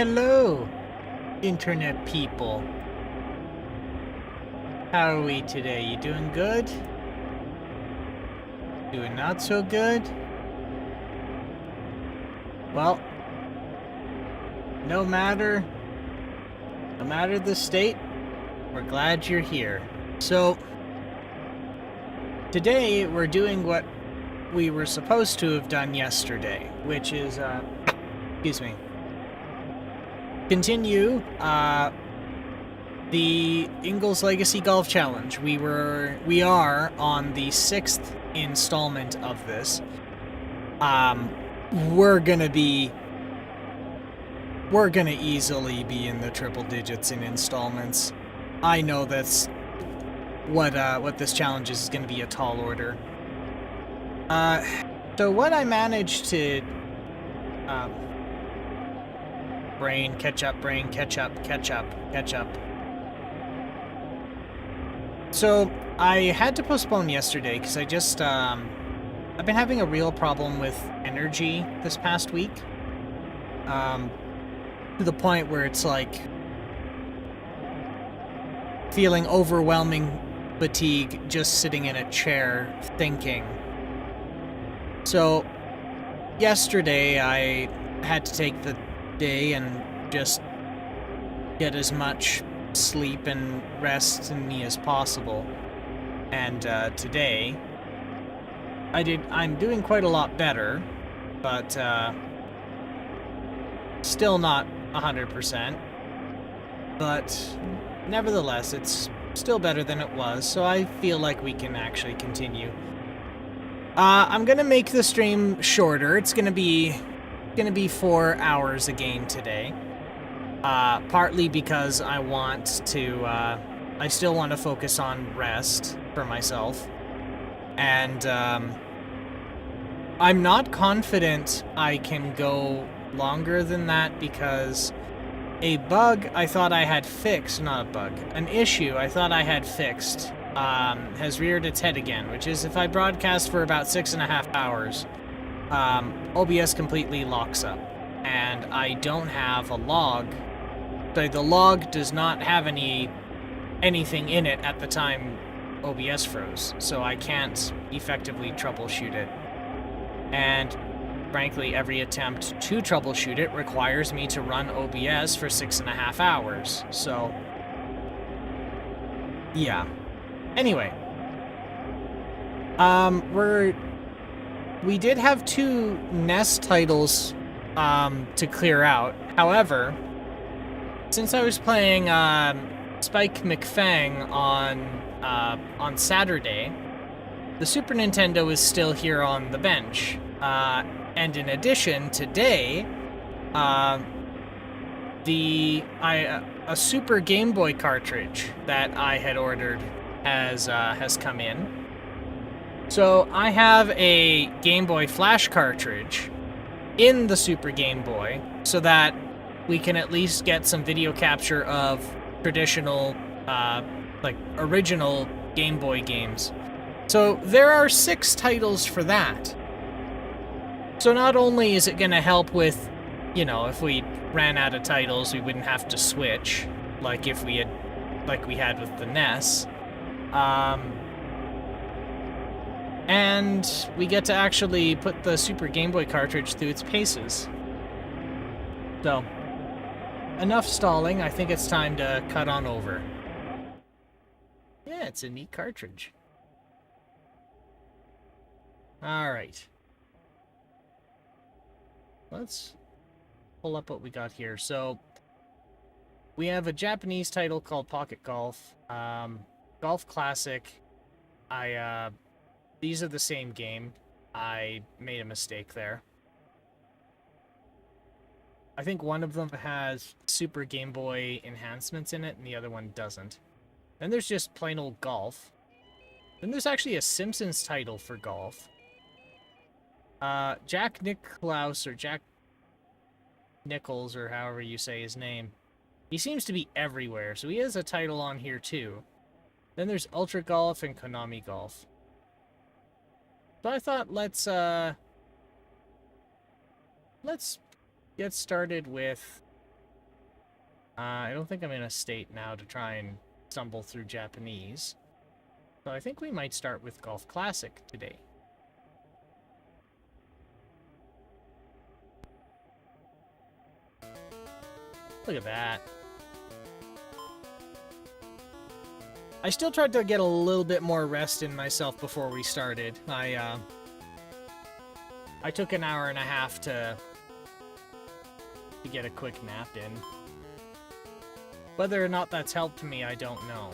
Hello, internet people. How are we today? You doing good? Doing not so good? Well, no matter the state, we're glad you're here. So, today we're doing what we were supposed to have done yesterday, which is, excuse me, continue, the Ingles Legacy Golf Challenge. We are on the 6th installment of this. We're gonna easily be in the triple digits in installments. I know that's what this challenge is gonna be, a tall order. So what I managed to brain catch up. So I had to postpone yesterday because I just I've been having a real problem with energy this past week. To the point where it's like feeling overwhelming fatigue just sitting in a chair thinking. So yesterday I had to take the day and just get as much sleep and rest in me as possible. And today I'm doing quite a lot better, but still not 100%. But nevertheless, it's still better than it was, so I feel like we can actually continue. I'm gonna make the stream shorter. It's gonna be 4 hours again today. Partly because I want to, I still want to focus on rest for myself. And, I'm not confident I can go longer than that because a bug I thought I had fixed, not a bug, an issue I thought I had fixed, has reared its head again, which is if I broadcast for about 6.5 hours, OBS completely locks up, and I don't have a log. So the log does not have anything in it at the time OBS froze, so I can't effectively troubleshoot it. And frankly, every attempt to troubleshoot it requires me to run OBS for 6.5 hours, so yeah. Anyway, we did have 2 NES titles to clear out. However, since I was playing Spike McFang on Saturday, the Super Nintendo is still here on the bench. And in addition, today, a Super Game Boy cartridge that I had ordered has come in. So I have a Game Boy Flash cartridge in the Super Game Boy, so that we can at least get some video capture of traditional, like, original Game Boy games. So there are 6 titles for that. So not only is it going to help with, you know, if we ran out of titles, we wouldn't have to switch, like we had with the NES. And we get to actually put the Super Game Boy cartridge through its paces. So, enough stalling. I think it's time to cut on over. Yeah, it's a neat cartridge. Alright. Let's pull up what we got here. So, we have a Japanese title called Pocket Golf. Golf Classic. These are the same game. I made a mistake there. I think one of them has Super Game Boy enhancements in it, and the other one doesn't. Then there's just plain old golf. Then there's actually a Simpsons title for golf. Jack Nicklaus, or Jack Nichols, or however you say his name. He seems to be everywhere, so he has a title on here too. Then there's Ultra Golf and Konami Golf. So I thought let's get started with I don't think I'm in a state now to try and stumble through Japanese. So I think we might start with Golf Classic today. Look at that. I still tried to get a little bit more rest in myself before we started. I took an hour and a half to get a quick nap in. Whether or not that's helped me, I don't know.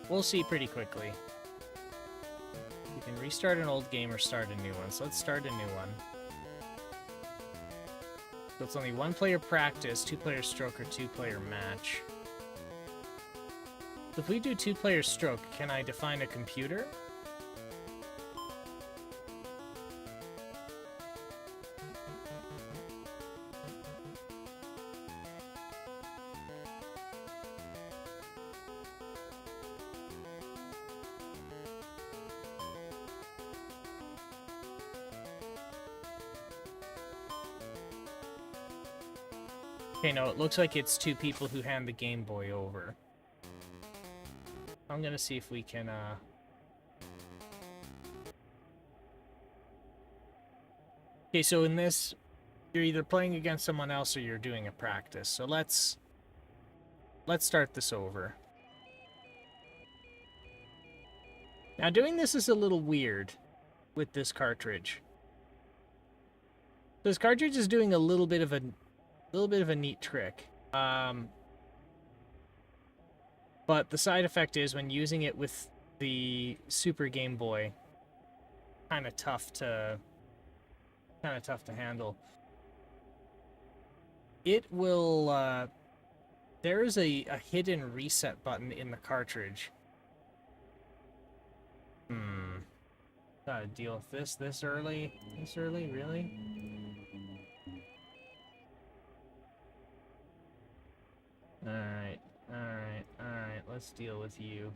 We'll see pretty quickly. You can restart an old game or start a new one. So let's start a new one. So it's only 1-player practice, 2-player stroke, or 2-player match. So if we do 2-player stroke, can I define a computer? Okay, no, it looks like it's 2 people who hand the Game Boy over. I'm gonna see if we can, Okay, so in this, you're either playing against someone else or you're doing a practice. So let's start this over. Now, doing this is a little weird with this cartridge. This cartridge is doing a little bit of a neat trick. But the side effect is when using it with the Super Game Boy, kind of tough to handle. It will, there is a hidden reset button in the cartridge. Gotta deal with this early? This early, really? Alright, let's deal with you.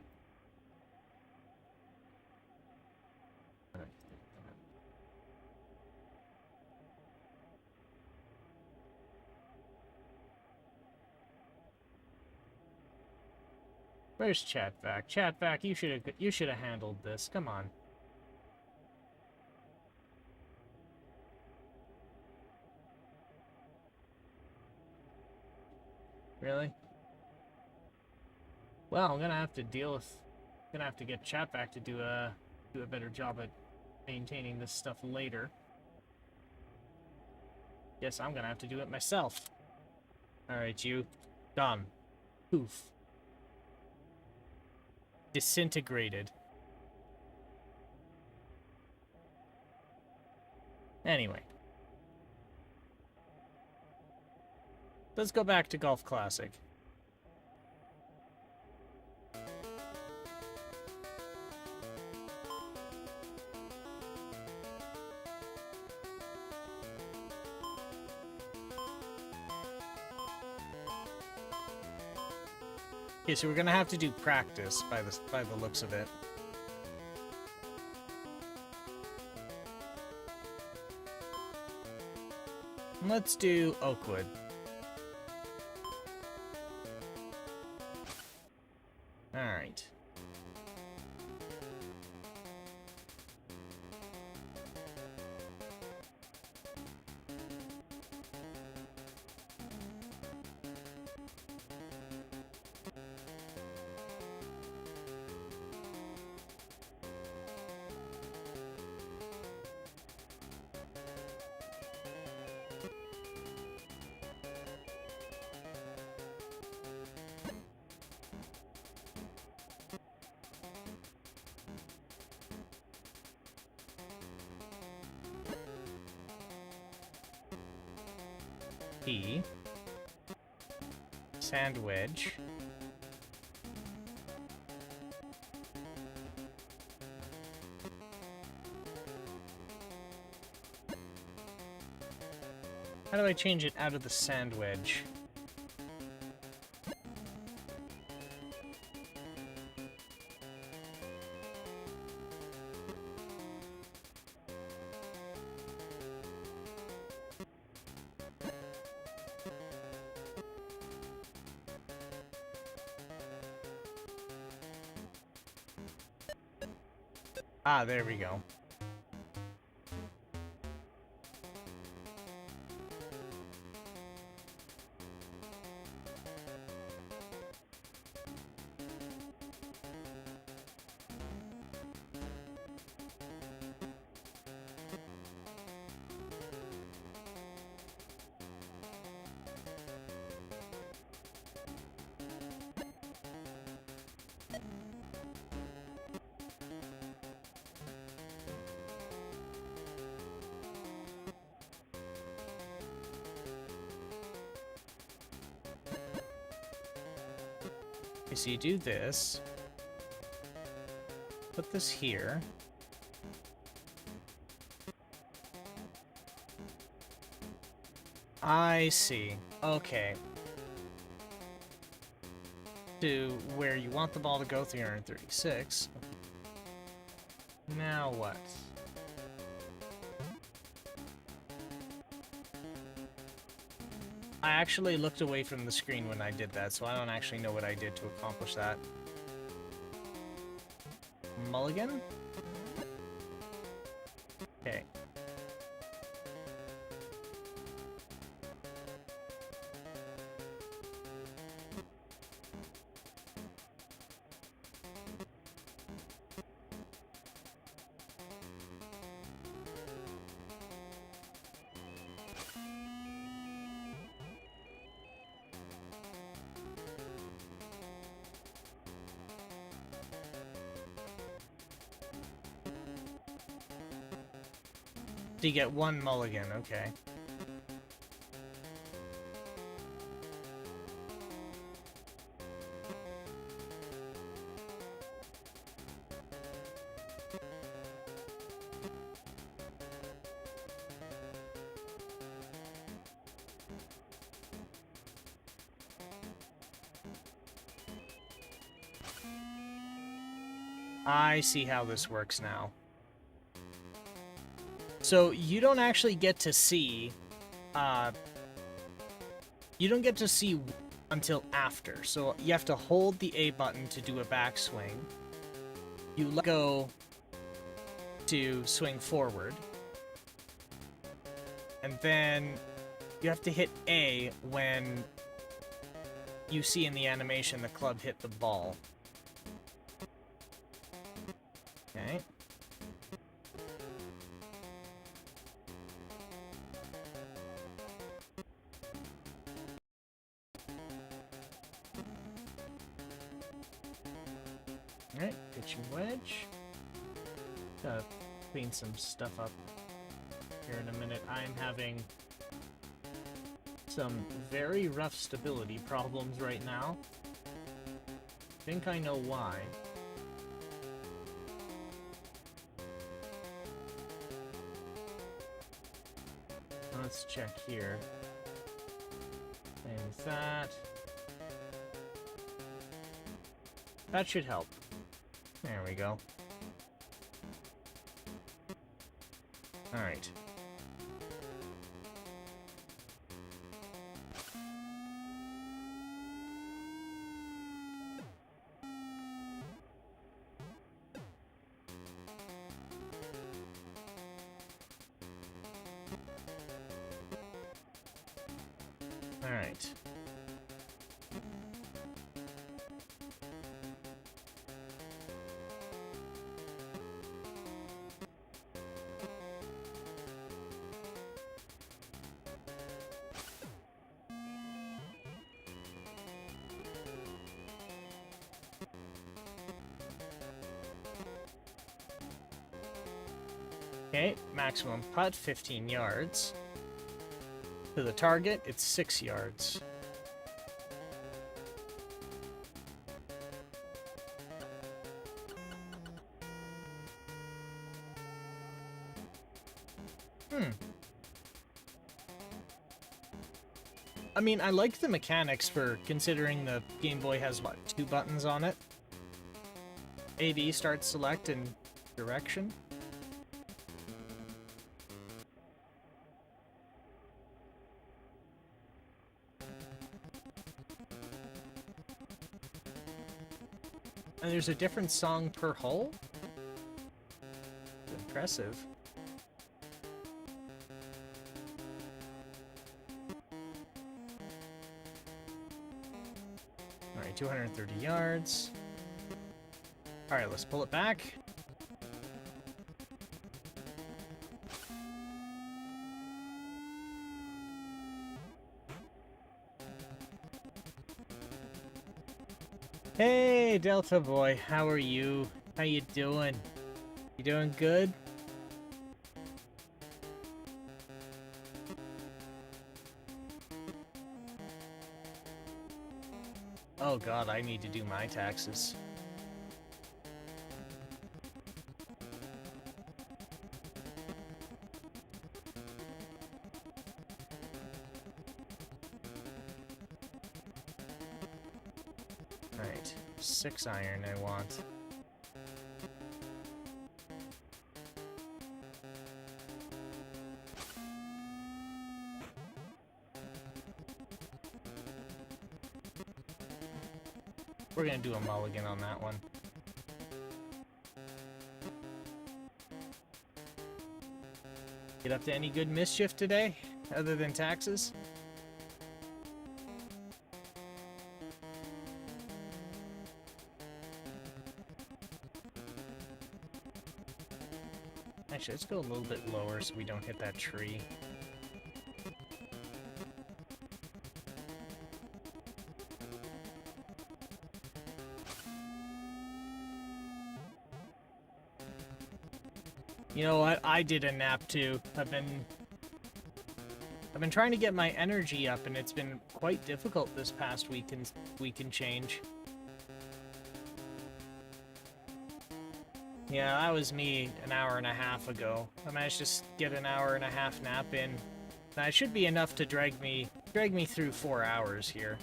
Where's Chatvac? Chatvac, you should have handled this. Come on. Really? Well, I'm gonna have to get Chatvac to do a better job at maintaining this stuff later. Guess I'm gonna have to do it myself. Alright, you. Done. Poof. Disintegrated. Anyway. Let's go back to Golf Classic. Okay, so we're gonna have to do practice by the looks of it. Let's do Oakwood. Alright. P. Sand wedge. How do I change it out of the sand wedge? Ah, there we go. So you do this. Put this here. I see. Okay. To where you want the ball to go, 336. Now what? I actually looked away from the screen when I did that, so I don't actually know what I did to accomplish that. Mulligan? Okay. So you get one mulligan, okay. I see how this works now. So you don't actually get to see, you don't get to see until after. So you have to hold the A button to do a backswing. You let go to swing forward. And then you have to hit A when you see in the animation the club hit the ball. Okay. Alright, pitching wedge. Gotta clean some stuff up here in a minute. I'm having some very rough stability problems right now. I think I know why. Let's check here. Same with that. That should help. There we go. Alright. Alright. Okay, maximum putt, 15 yards. To the target, it's 6 yards. I mean, I like the mechanics for considering the Game Boy has, what, 2 buttons on it? A, B, start, select, and direction. And there's a different song per hole? impressive. Alright, 230 yards. Alright, let's pull it back. Hey, Delta boy, how are you? How you doing? You doing good? Oh god, I need to do my taxes. Alright, 6 iron I want. We're gonna do a mulligan on that one. Get up to any good mischief today, other than taxes? Actually, let's go a little bit lower so we don't hit that tree. You know what? I did a nap too. I've been trying to get my energy up, and it's been quite difficult this past week and change. Yeah, that was me an hour and a half ago. I managed to get an hour and a half nap in. That should be enough to drag me through 4 hours here.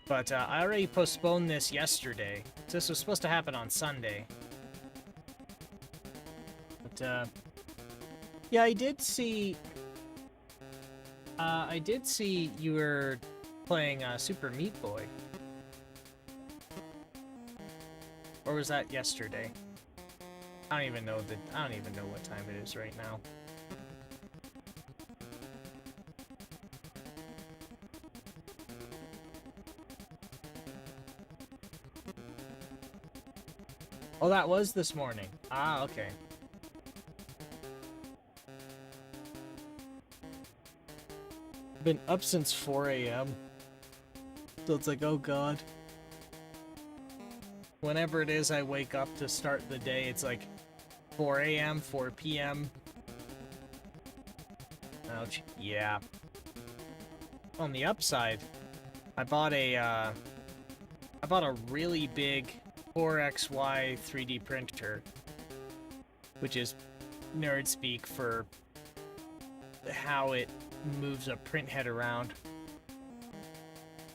But I already postponed this yesterday. So this was supposed to happen on Sunday. But yeah, I did see you were playing Super Meat Boy. Or was that yesterday? I don't even know what time it is right now. Oh, that was this morning. Ah, okay. I've been up since 4 a.m. So it's like, oh god. Whenever it is I wake up to start the day, it's like 4 a.m., 4 p.m. Ouch. Yeah. On the upside, I bought a really big 4xy 3D printer, which is nerd speak for how it moves a print head around.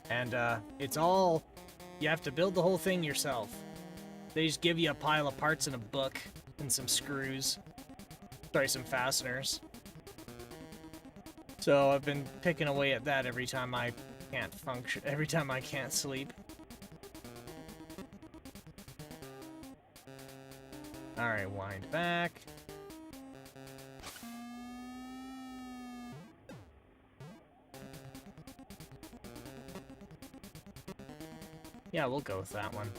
And it's all, you have to build the whole thing yourself. They just give you a pile of parts in a book and some screws. Sorry, some fasteners. So I've been picking away at that every time I can't function, every time I can't sleep. Alright, wind back. Yeah, we'll go with that one.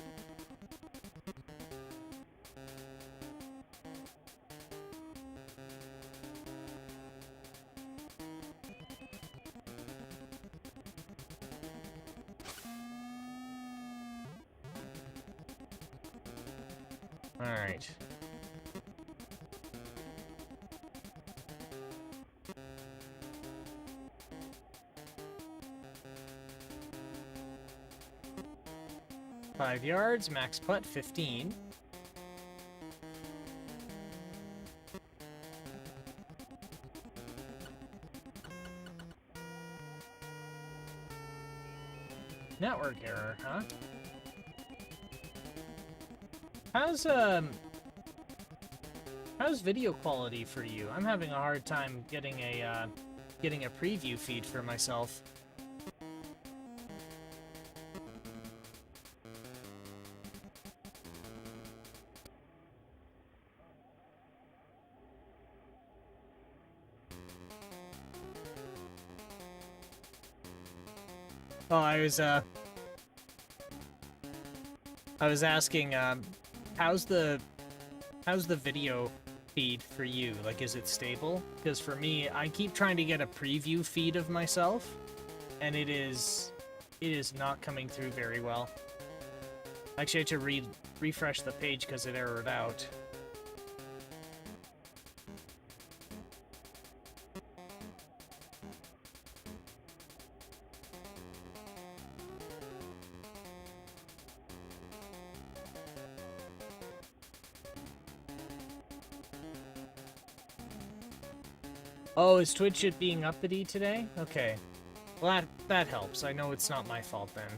Alright. Five yards, max putt 15. Network error, huh? How's video quality for you? I'm having a hard time getting a preview feed for myself. Oh, I was asking, how's the video feed for you? Like, is it stable? Because for me, I keep trying to get a preview feed of myself, and it is not coming through very well. Actually, I had to refresh the page because it errored out. Oh, is Twitch it being uppity today? Okay. Well, that helps. I know it's not my fault then.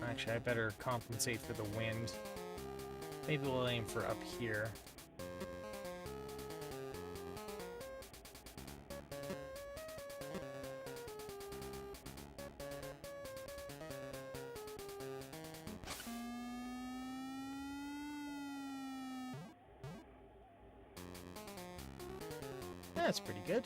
Actually, I better compensate for the wind. Maybe we'll aim for up here. That's pretty good.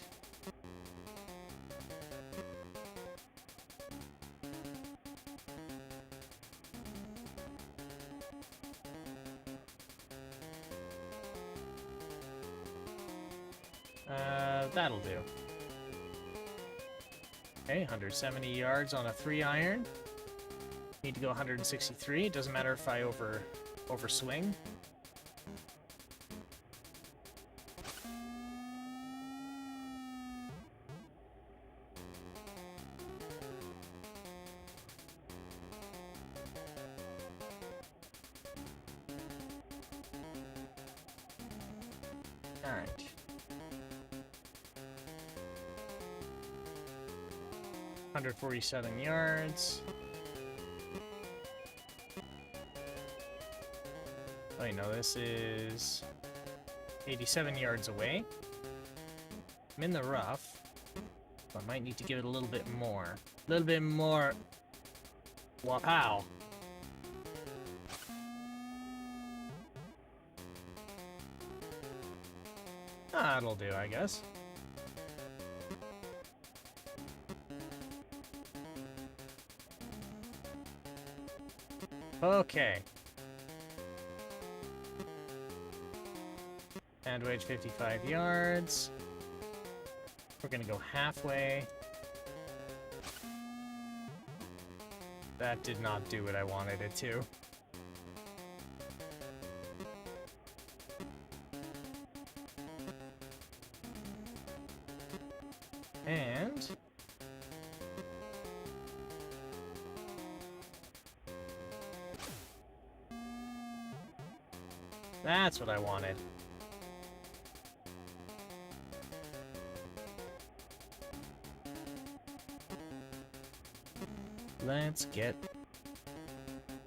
That'll do. Okay, 170 yards on a 3-iron. Need to go 163. It doesn't matter if I overswing. Alright. $147 yards. Oh, you know, this is 87 yards away. I'm in the rough. So I might need to give it a little bit more. A little bit more. Wow. That'll do, I guess. Okay. And wage 55 yards. We're gonna go halfway. That did not do what I wanted it to. And that's what I wanted.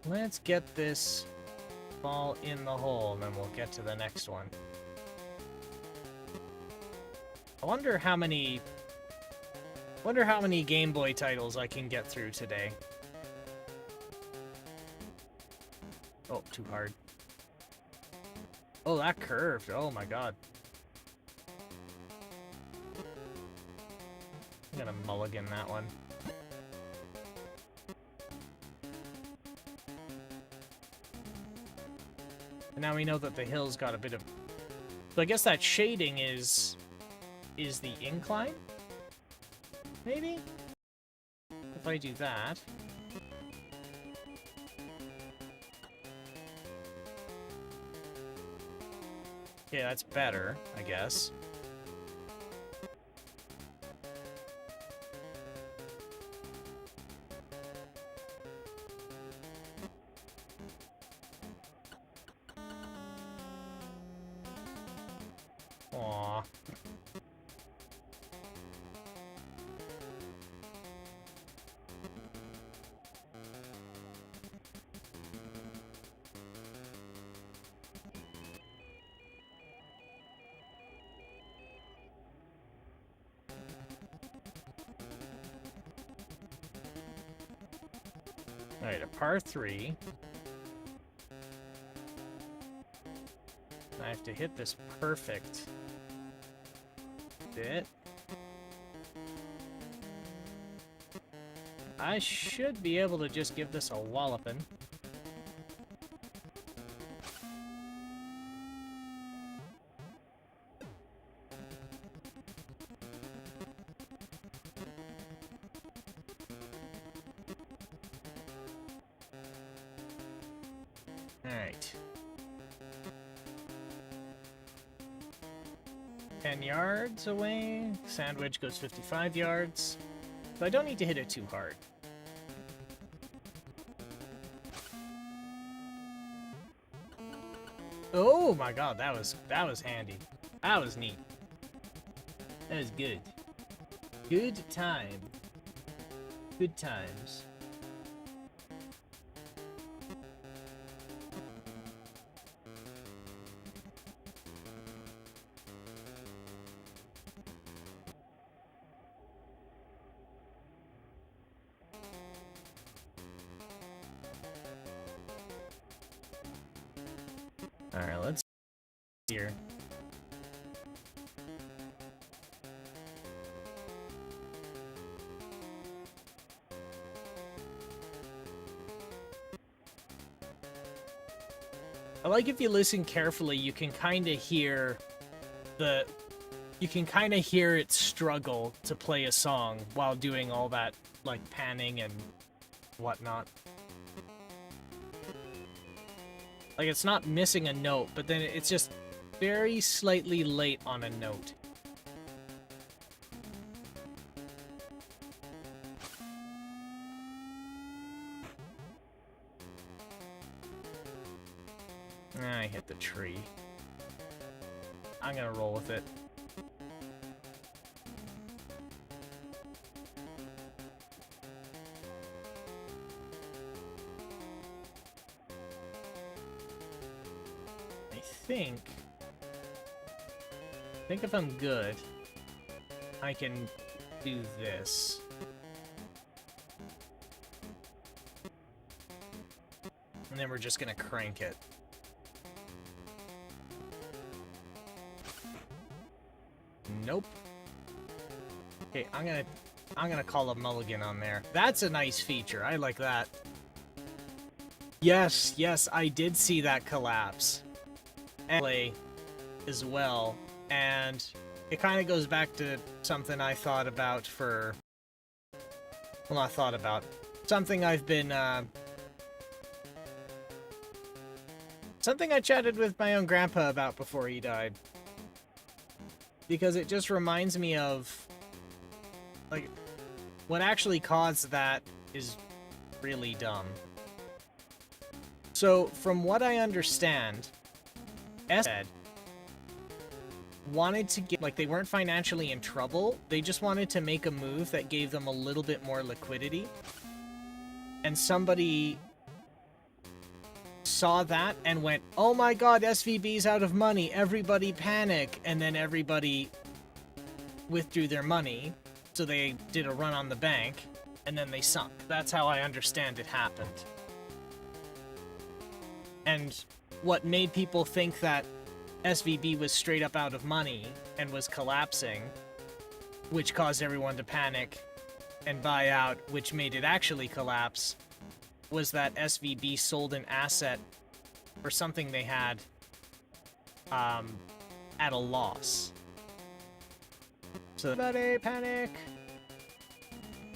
Let's get this ball in the hole, and then we'll get to the next one. I wonder how many Game Boy titles I can get through today. Oh, too hard. Oh, that curved. Oh my god. I'm gonna mulligan that one. And now we know that the hill's got a bit of... So I guess that shading is the incline? Maybe? If I do that... Yeah, that's better, I guess. Aww. Alright, a par 3. I have to hit this perfect bit. I should be able to just give this a walloping. Alright. 10 yards away. Sandwich goes 55 yards. So I don't need to hit it too hard. Oh my god, that was handy. That was neat. That was good. Good time. Good times. Alright, let's see here. I like if you listen carefully, you can kind of hear its struggle to play a song while doing all that, like, panning and whatnot. Like, it's not missing a note, but then it's just very slightly late on a note. I hit the tree. I'm gonna roll with it. I think if I'm good, I can do this. And then we're just gonna crank it. Nope. Okay, I'm gonna call a mulligan on there. That's a nice feature. I like that. Yes, I did see that collapse. And play as well, and it kind of goes back to something I thought about for... Well, not thought about. Something I've been, something I chatted with my own grandpa about before he died. Because it just reminds me of, like, what actually caused that is really dumb. So, from what I understand, said wanted to get, like, they weren't financially in trouble, they just wanted to make a move that gave them a little bit more liquidity. And somebody saw that and went, oh my god, SVB's out of money, everybody panic, and then everybody withdrew their money, so they did a run on the bank, and then they sunk. That's how I understand it happened. And what made people think that SVB was straight up out of money and was collapsing, which caused everyone to panic and buy out, which made it actually collapse, was that SVB sold an asset or something they had at a loss. So everybody panic.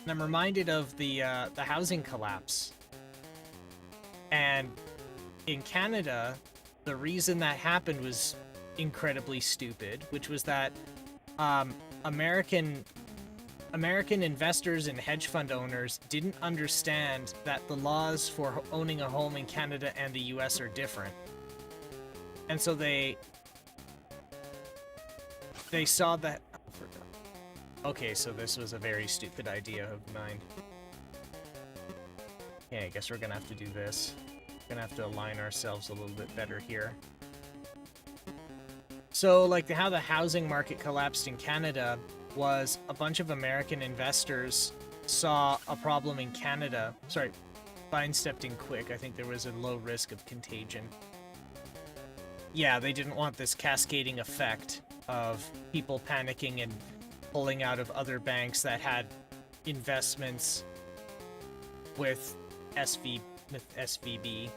And I'm reminded of the housing collapse. And in Canada, the reason that happened was incredibly stupid, which was that American investors and hedge fund owners didn't understand that the laws for owning a home in Canada and the US are different. And so they saw that... Okay, so this was a very stupid idea of mine. Okay, I guess we're gonna have to do this. Gonna have to align ourselves a little bit better here. So, like, how the housing market collapsed in Canada was a bunch of American investors saw a problem in Canada. Sorry, Biden stepped in quick. I think there was a low risk of contagion. yeah, they didn't want this cascading effect of people panicking and pulling out of other banks that had investments with SVB.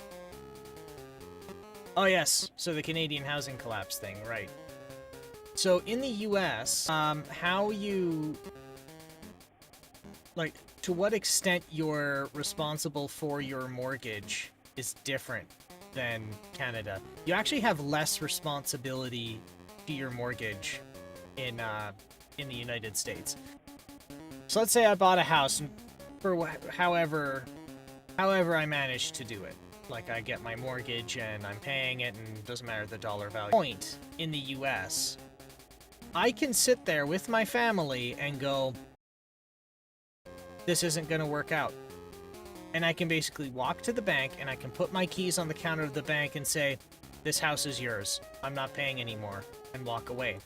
Oh yes, so the Canadian housing collapse thing, right. So in the US, how you, like, to what extent you're responsible for your mortgage is different than Canada. You actually have less responsibility to your mortgage in the United States. So let's say I bought a house, and for however I managed to do it. Like, I get my mortgage and I'm paying it, and it doesn't matter the dollar value. Point in the US, I can sit there with my family and go, this isn't going to work out. And I can basically walk to the bank and I can put my keys on the counter of the bank and say, this house is yours. I'm not paying anymore, and walk away.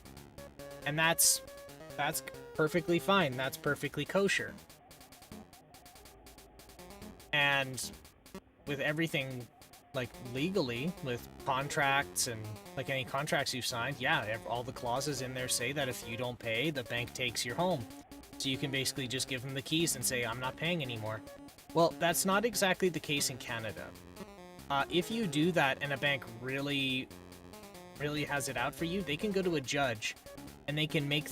And that's perfectly fine. That's perfectly kosher. And with everything, like, legally, with contracts and, like, any contracts you've signed, yeah, all the clauses in there say that if you don't pay, the bank takes your home. So you can basically just give them the keys and say, I'm not paying anymore. Well, that's not exactly the case in Canada. If you do that and a bank really has it out for you, they can go to a judge and they can make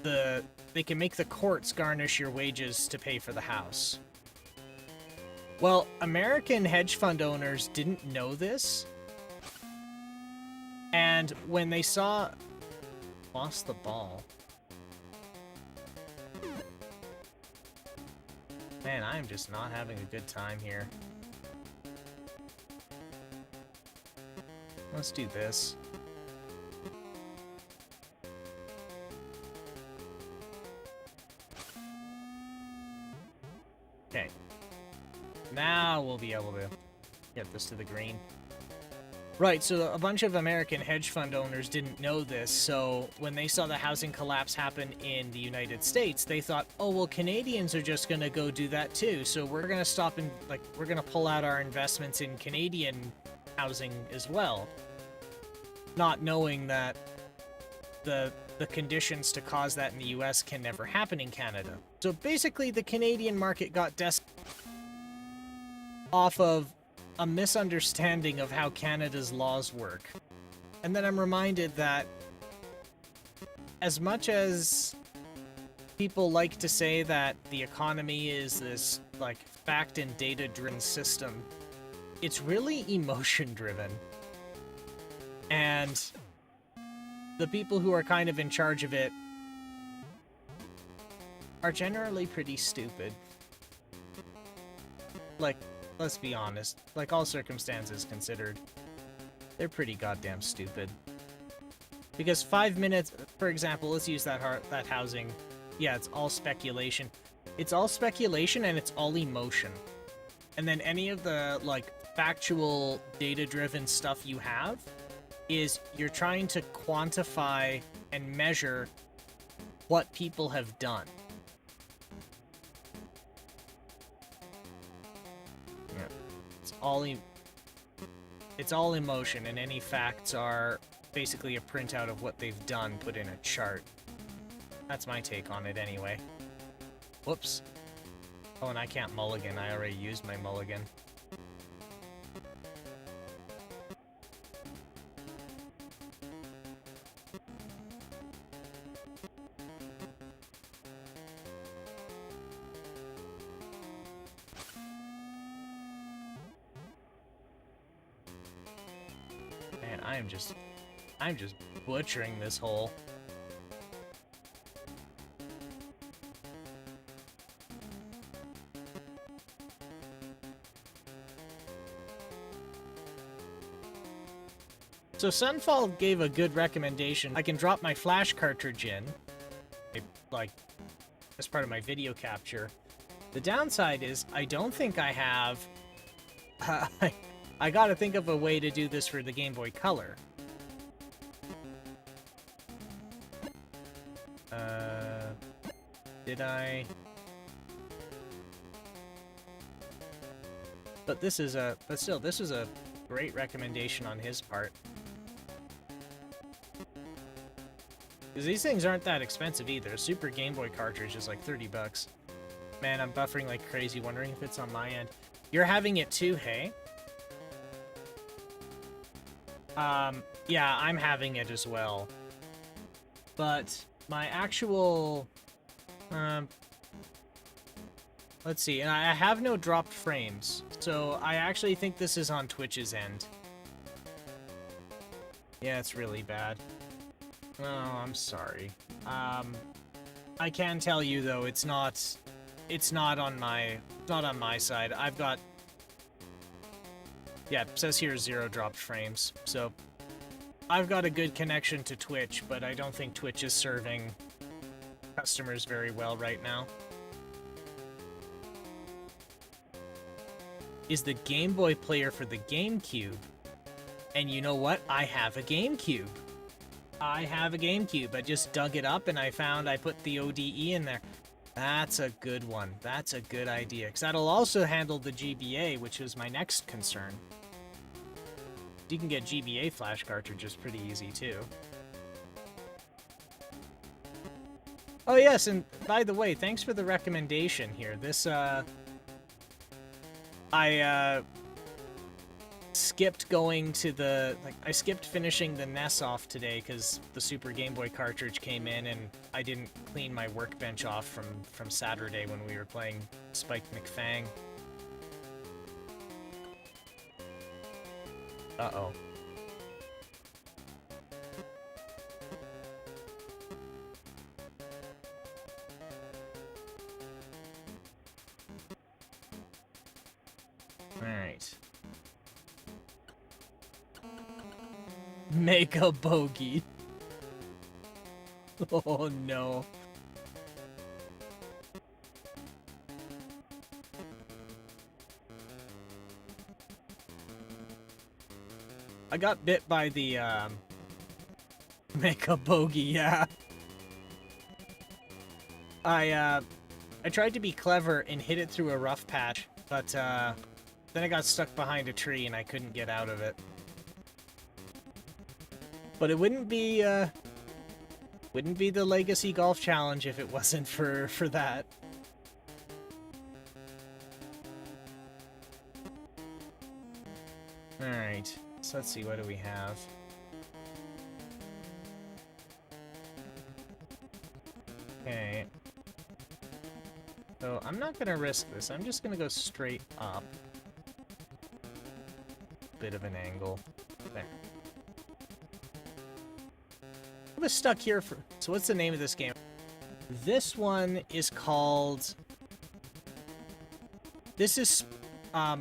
the courts garnish your wages to pay for the house. Well, American hedge fund owners didn't know this. And when they saw... Lost the ball. Man, I'm just not having a good time here. Let's do this. Okay. Now we'll be able to get this to the green. Right, so a bunch of American hedge fund owners didn't know this, so when they saw the housing collapse happen in the United States, they thought, oh, well, Canadians are just going to go do that too, so we're going to stop and, like, we're going to pull out our investments in Canadian housing as well. Not knowing that the conditions to cause that in the US can never happen in Canada. So basically, the Canadian market got off of a misunderstanding of how Canada's laws work. And then I'm reminded that as much as people like to say that the economy is this, like, fact and data-driven system, it's really emotion-driven. And the people who are kind of in charge of it are generally pretty stupid. Like, let's be honest, like, all circumstances considered, they're pretty goddamn stupid. Because 5 minutes, for example, let's use that housing. Yeah, it's all speculation. It's all speculation and it's all emotion. And then any of the, like, factual, data-driven stuff you have is you're trying to quantify and measure what people have done. Yeah. It's all emotion, and any facts are basically a printout of what they've done put in a chart. That's my take on it anyway. Whoops. Oh, and I can't mulligan. I already used my mulligan. Man, I'm just butchering this hole. So Sunfall gave a good recommendation. I can drop my flash cartridge in, like, as part of my video capture. The downside is I don't think I have... I gotta think of a way to do this for the Game Boy Color. Did I... But this is a... But still, this is a great recommendation on his part. Because these things aren't that expensive either. A Super Game Boy cartridge is like 30 bucks. Man, I'm buffering like crazy, wondering if it's on my end. You're having it too, hey? Yeah, I'm having it as well. But my actual... let's see, and I have no dropped frames, so I actually think this is on Twitch's end. Yeah, it's really bad. Oh, I'm sorry. I can tell you though, it's not on my side. I've got, yeah, it says here 0 dropped frames, so I've got a good connection to Twitch, but I don't think Twitch is serving customers very well right now. Is the Game Boy player for the GameCube? And you know what? I have a GameCube. I have a GameCube. I just dug it up and I put the ODE in there. That's a good one. That's a good idea. Because that'll also handle the GBA, which is my next concern. You can get GBA flash cartridges pretty easy too. Oh yes, and by the way, thanks for the recommendation here. This, I skipped going to the, I skipped finishing the NES off today because the Super Game Boy cartridge came in and I didn't clean my workbench off from Saturday when we were playing Spike McFang. Uh-oh. Alright. Make a bogey. Oh no. I got bit by the, make a bogey, yeah. I tried to be clever and hit it through a rough patch, but, then I got stuck behind a tree and I couldn't get out of it. But it wouldn't be the Legacy Golf Challenge if it wasn't for that. Alright, so let's see, what do we have? Okay. So I'm not gonna risk this, I'm just gonna go straight up. Bit of an angle. There. I was stuck here for... So what's the name of this game? This one is called... This is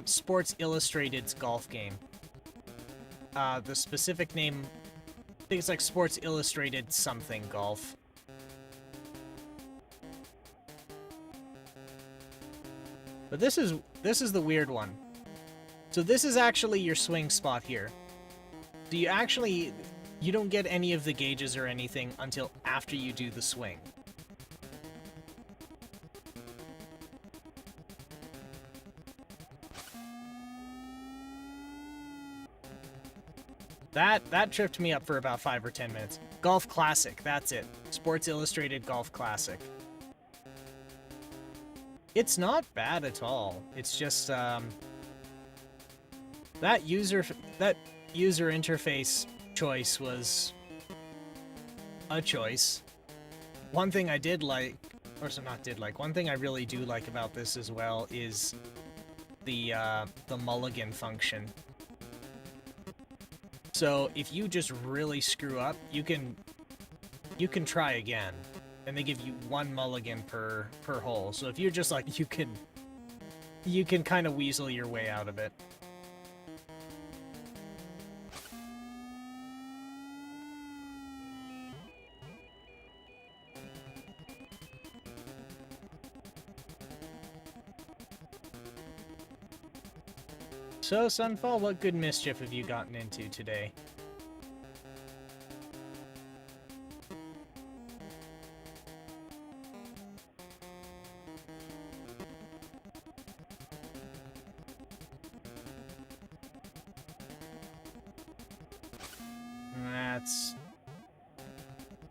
Sports Illustrated's golf game. The specific name... I think it's like Sports Illustrated something golf. But this is the weird one. So this is actually your swing spot here. So you don't get any of the gauges or anything until after you do the swing. That tripped me up for about 5 or 10 minutes. Golf Classic, that's it. Sports Illustrated Golf Classic. It's not bad at all. It's just, that user interface choice was a choice. One thing I did like, or so not did like, one thing I really do like about this as well is the mulligan function. So if you just really screw up, you can try again, and they give you 1 mulligan per hole. So if you're just like, you can kind of weasel your way out of it. So, Sunfall, what good mischief have you gotten into today?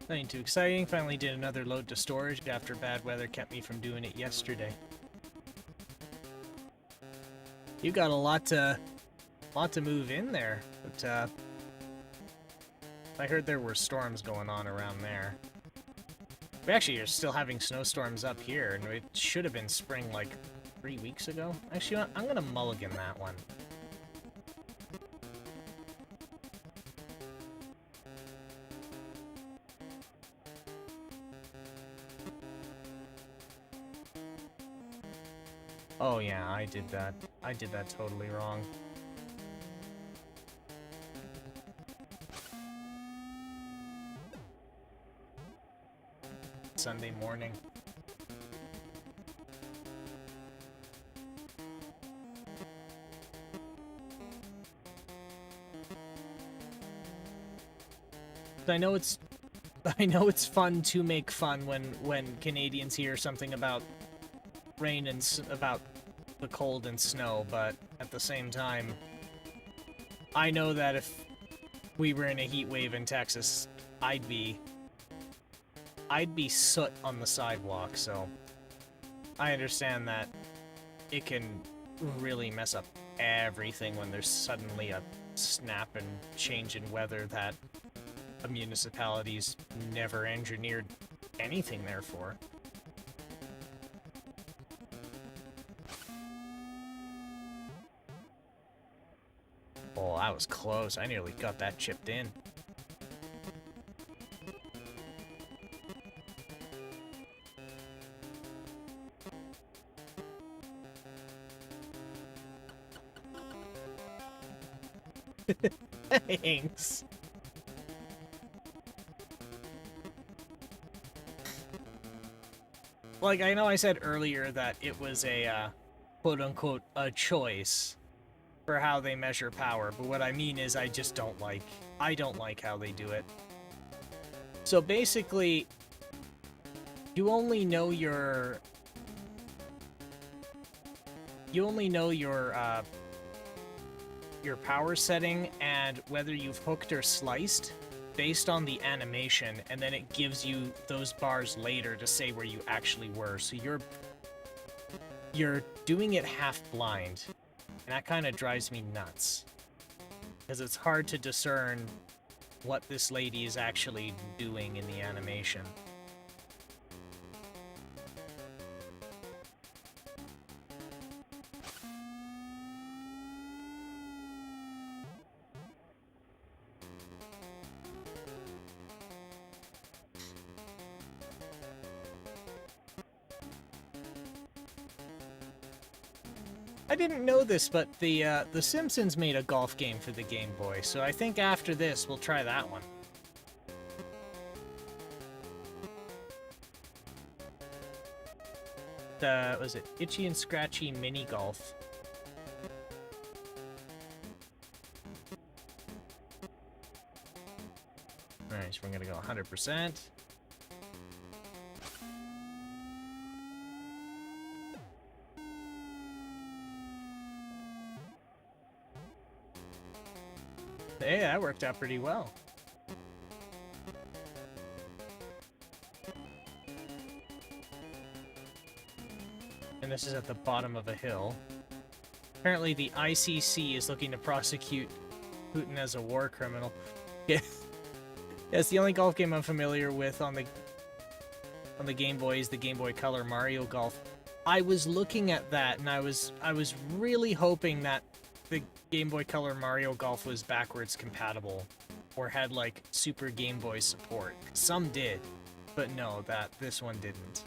Nothing too exciting. Finally did another load to storage after bad weather kept me from doing it yesterday. You got a lot to move in there, but I heard there were storms going on around there. We actually are still having snowstorms up here, and it should have been spring like 3 weeks ago. Actually, I'm gonna mulligan that one. Oh yeah, I did that. I did that totally wrong. Sunday morning. I know it's fun to make fun when Canadians hear something about rain and about the cold and snow, but at the same time, I know that if we were in a heat wave in Texas, I'd be soot on the sidewalk, so I understand that it can really mess up everything when there's suddenly a snap and change in weather that a municipality's never engineered anything there for. Oh, that was close. I nearly got that chipped in. Thanks. Like, I know I said earlier that it was a, quote-unquote, a choice for how they measure power, but what I mean is I don't like how they do it. So basically, you only know your power setting and whether you've hooked or sliced based on the animation, and then it gives you those bars later to say where you actually were. So you're doing it half blind, and that kind of drives me nuts, because it's hard to discern what this lady is actually doing in the animation. I didn't know this, but the Simpsons made a golf game for the Game Boy, so I think after this we'll try that one. Was it Itchy and Scratchy Mini Golf? Alright, so we're gonna go 100%. Hey, that worked out pretty well. And this is at the bottom of a hill. Apparently the ICC is looking to prosecute Putin as a war criminal. Yeah. It's the only golf game I'm familiar with on the Game Boy is the Game Boy Color Mario Golf. I was looking at that and I was really hoping that the Game Boy Color Mario Golf was backwards compatible or had like Super Game Boy support. Some did, but no, this one didn't.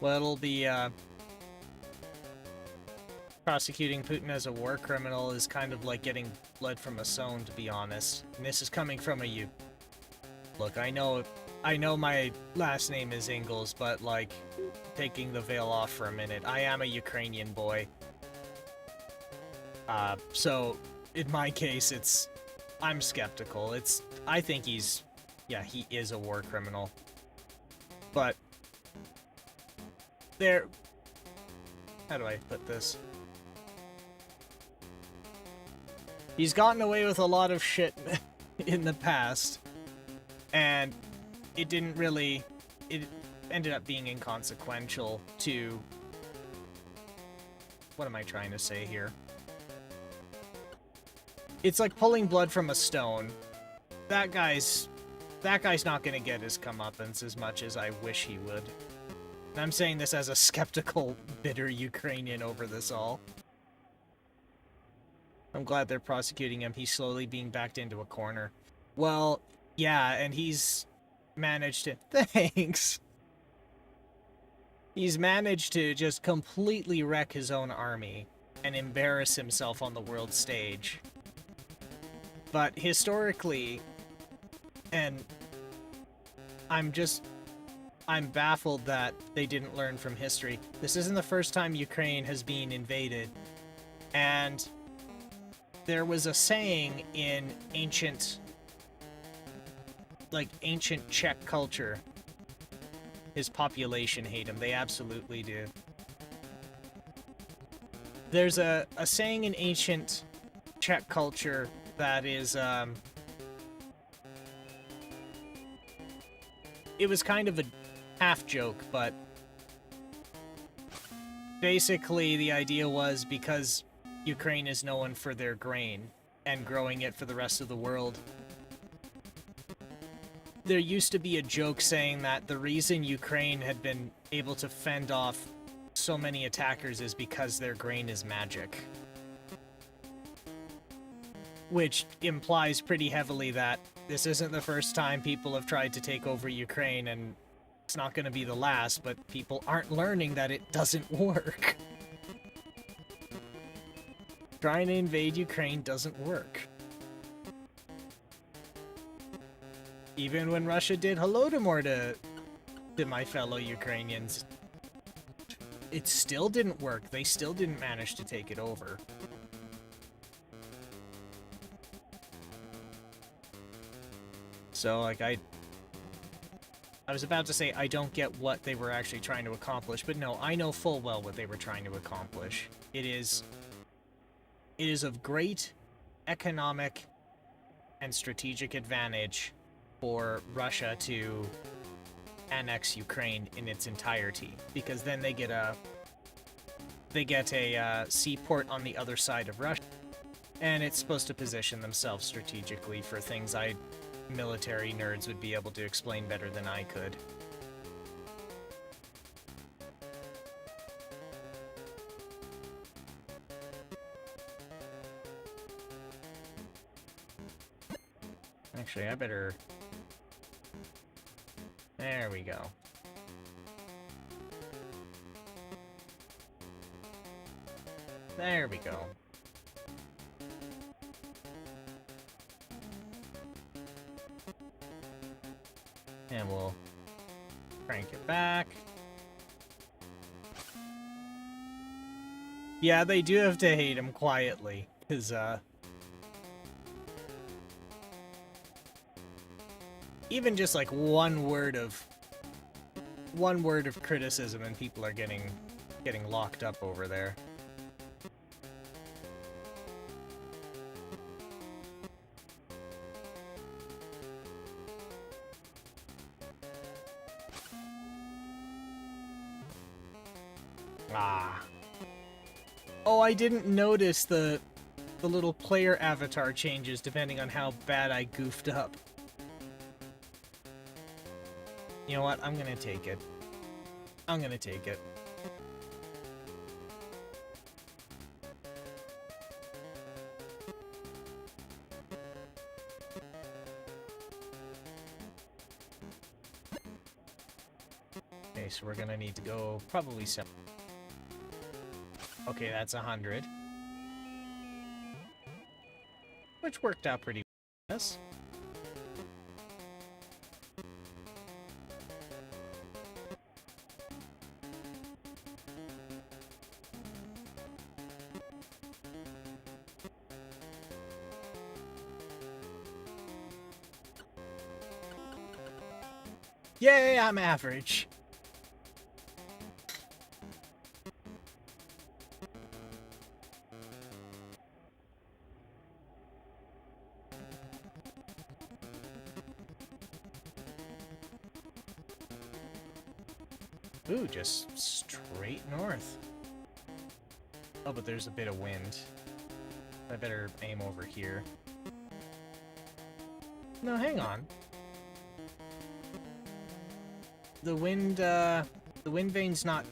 Well, the prosecuting Putin as a war criminal is kind of like getting blood from a stone, to be honest. And this is coming from a Look, I know my last name is Ingles, but like, taking the veil off for a minute, I am a Ukrainian boy. So in my case, I'm skeptical. I think he is a war criminal. But there... How do I put this? He's gotten away with a lot of shit in the past, and it didn't really... It ended up being inconsequential to... What am I trying to say here? It's like pulling blood from a stone. That guy's not gonna get his comeuppance as much as I wish he would. And I'm saying this as a skeptical, bitter Ukrainian over this all. I'm glad they're prosecuting him. He's slowly being backed into a corner. Well, yeah, and he's managed to... Thanks! He's managed to just completely wreck his own army and embarrass himself on the world stage. But historically, and I'm baffled that they didn't learn from history. This isn't the first time Ukraine has been invaded. And there was a saying in ancient Czech culture. His population hate him. They absolutely do. There's a saying in ancient Czech culture that is, it was kind of a half joke, but basically the idea was because Ukraine is known for their grain and growing it for the rest of the world, there used to be a joke saying that the reason Ukraine had been able to fend off so many attackers is because their grain is magic. Which implies pretty heavily that this isn't the first time people have tried to take over Ukraine, and it's not going to be the last, but people aren't learning that it doesn't work. Trying to invade Ukraine doesn't work. Even when Russia did Holodomor to my fellow Ukrainians, it still didn't work. They still didn't manage to take it over. So, like, I was about to say I don't get what they were actually trying to accomplish, but no, I know full well what they were trying to accomplish. It is of great economic and strategic advantage for Russia to annex Ukraine in its entirety, because then they get a seaport on the other side of Russia, and it's supposed to position themselves strategically for things military nerds would be able to explain better than I could. Actually, I better... There we go. There we go. And we'll crank it back. Yeah, they do have to hate him quietly, because, even just like one word of criticism and people are getting locked up over there. Ah. Oh, I didn't notice the little player avatar changes depending on how bad I goofed up. You know what? I'm gonna take it. I'm gonna take it. Okay, so we're gonna need to go probably 7. Okay, that's 100. Which worked out pretty well. Yes. Yay, I'm average. Ooh, just straight north. Oh, but there's a bit of wind. I better aim over here. No, hang on. The wind vane's not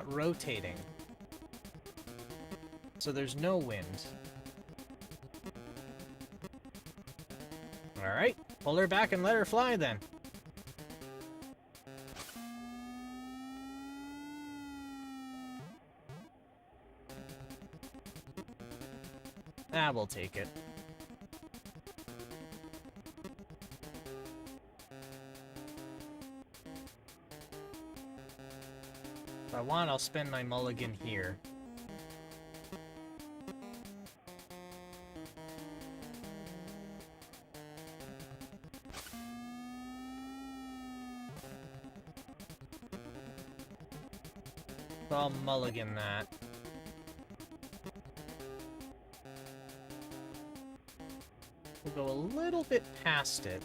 rotating. So there's no wind. Alright, pull her back and let her fly then. Ah, we'll take it. If I want, I'll spend my mulligan here. So I'll mulligan that. We'll go a little bit past it.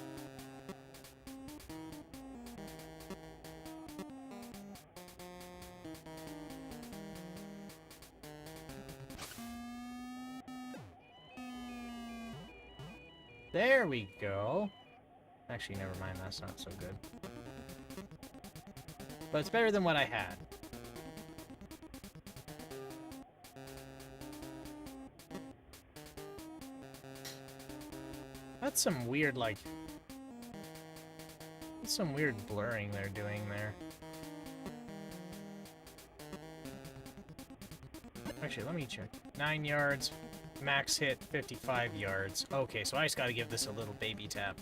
There we go. Actually, never mind, that's not so good. But it's better than what I had. That's some weird, like... That's some weird blurring they're doing there. Actually, let me check. 9 yards. Max hit 55 yards. Okay, so I just gotta give this a little baby tap.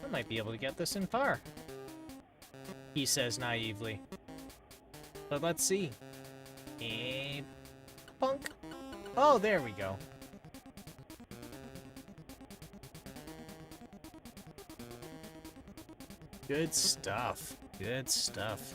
I might be able to get this in par, he says naively. But let's see. And... Punk! Oh, there we go. Good stuff. Good stuff.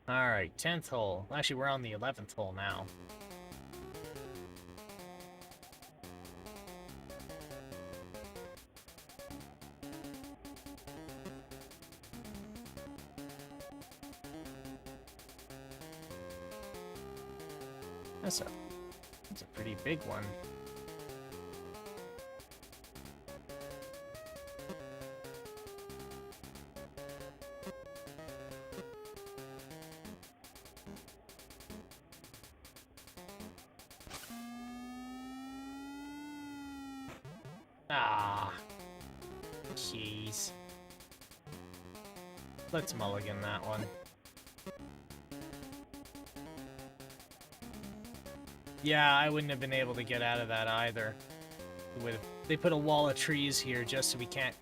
Alright, 10th hole. Actually, we're on the 11th hole now. That's a pretty big one. Ah. Jeez. Let's mulligan that one. Yeah, I wouldn't have been able to get out of that either. They put a wall of trees here just so we can't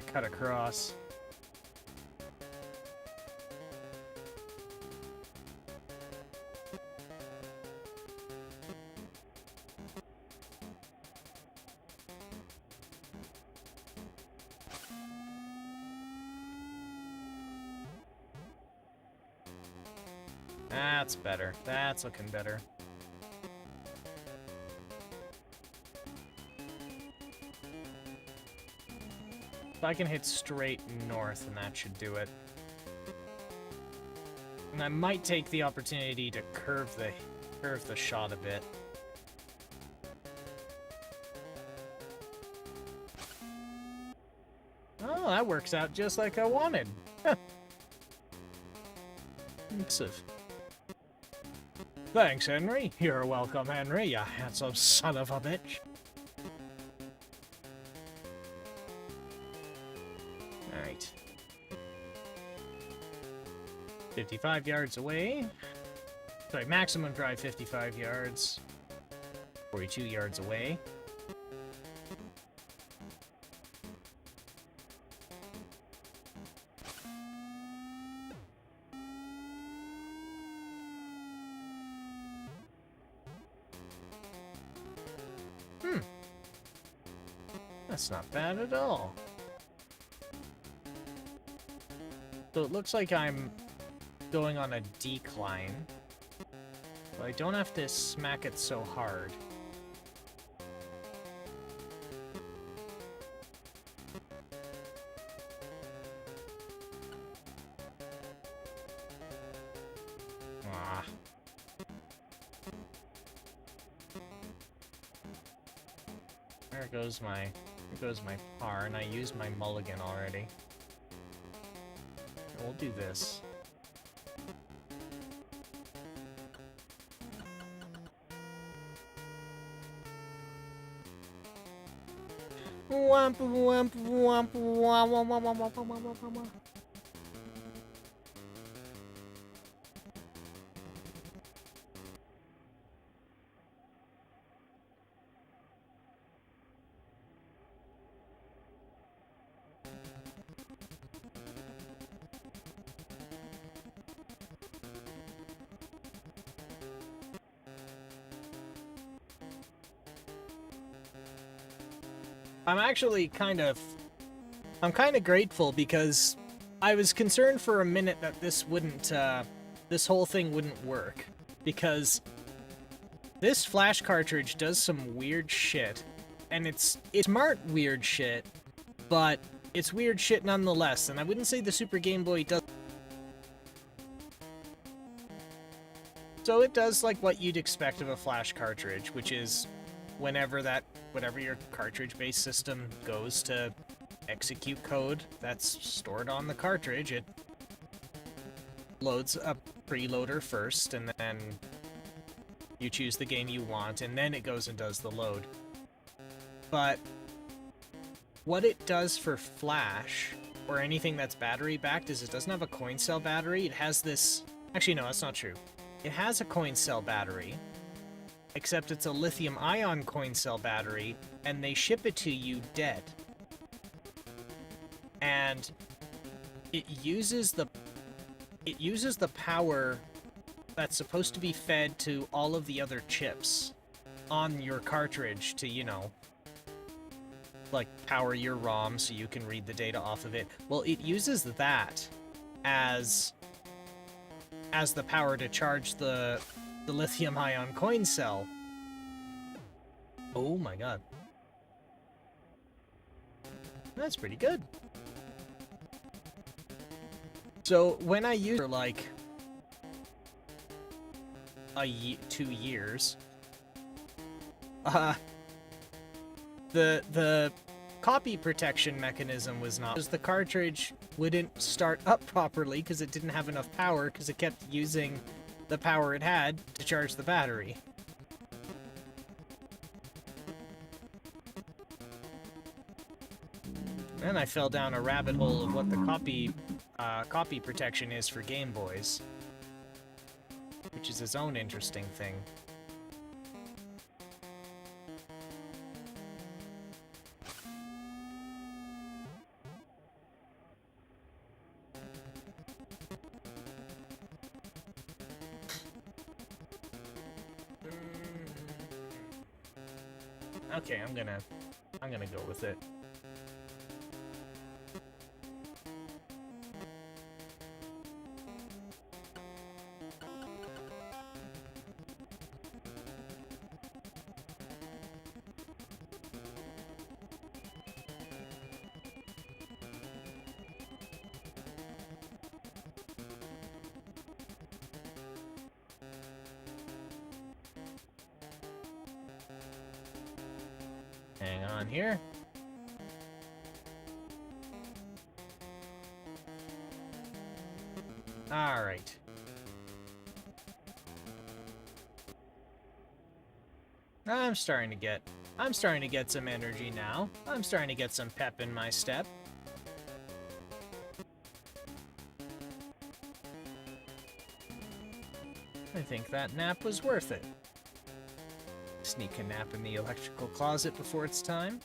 cut across. That's better. That's looking better. If I can hit straight north, and that should do it. And I might take the opportunity to curve the shot a bit. Oh, that works out just like I wanted. Huh. Thanks, Henry. You're welcome, Henry, you handsome son of a bitch. Alright. 55 yards away. Sorry, maximum drive 55 yards. 42 yards away. That's not bad at all. So it looks like I'm going on a decline. But I don't have to smack it so hard. Ah. There goes my par, and I used my mulligan already. We'll do this. Womp womp womp womp womp womp womp womp womp womp. I'm kind of grateful because I was concerned for a minute that this whole thing wouldn't work, because this flash cartridge does some weird shit, and it's smart weird shit, but it's weird shit nonetheless, and I wouldn't say the Super Game Boy does. So it does like what you'd expect of a flash cartridge, which is whatever your cartridge-based system goes to execute code that's stored on the cartridge, it loads a preloader first, and then you choose the game you want, and then it goes and does the load. But what it does for Flash, or anything that's battery-backed, is it doesn't have a coin cell battery. It has this... Actually, no, that's not true. It has a coin cell battery, except it's a lithium-ion coin cell battery, and they ship it to you dead. And it uses the power that's supposed to be fed to all of the other chips on your cartridge to, you know, like power your ROM so you can read the data off of it. Well, it uses that as the power to charge the lithium-ion coin cell. Oh my god. That's pretty good. So when I use it for like 2 years, the copy protection mechanism was not, because the cartridge wouldn't start up properly because it didn't have enough power, because it kept using the power it had to charge the battery. Then I fell down a rabbit hole of what the copy protection is for Game Boys, which is its own interesting thing. Okay, I'm gonna go with it. Hang on here. All right. I'm starting to get some energy now. I'm starting to get some pep in my step. I think that nap was worth it. Sneak a nap in the electrical closet before it's time.